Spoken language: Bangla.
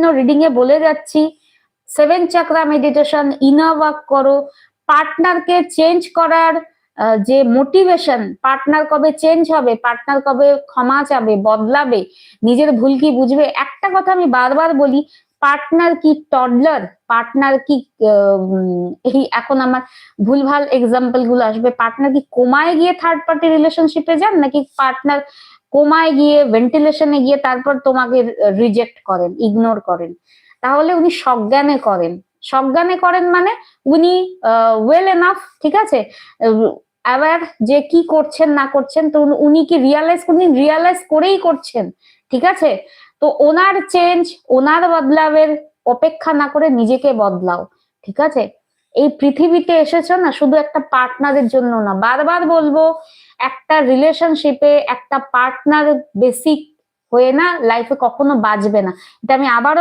বিভিন্ন রিডিং এ বলে যাচ্ছি, 7 চাকরা মেডিটেশন, ইনার ওয়ার্ক করো, পার্টনারকে চেঞ্জ করার যে মোটিভেশন, পার্টনার কবে চেঞ্জ হবে, পার্টনার কবে ক্ষমা চাবে, বদলাবে, নিজের ভুল কি বুঝবে। একটা কথা আমি বারবার বলি, পার্টনার কি টডলার, পার্টনার কি এই এখন আমার ভুলভাল এক্সাম্পল গুলো আসবে, পার্টনার কি কোমায় গিয়ে থার্ড পার্টি রিলেশনশিপে যান, নাকি পার্টনার কোমায় গিয়ে ভেন্টিলেশনে গিয়ে তারপর তোমাকে রিজেক্ট করেন, ইগনোর করেন। তাহলে উনি সজ্ঞানে করেন, সজ্ঞানে করেন মানে উনি ওয়েল এনাফ, ঠিক আছে, অ্যাওয়ার যে কি করছেন না করছেন, তো উনি কি রিয়ালাইজ করেই করছেন, ঠিক আছে। তো ওনার চেঞ্জ, ওনার বদলাবের অপেক্ষা না করে নিজেকে বদলাও, ঠিক আছে। এই পৃথিবীতে এসেছো না শুধু একটা পার্টনারের জন্য না, বারবার বলবো, একটা রিলেশনশিপে একটা পার্টনার বেসিক হয়ে না লাইফে কখনো বাঁচবে না। এটা আমি আবারও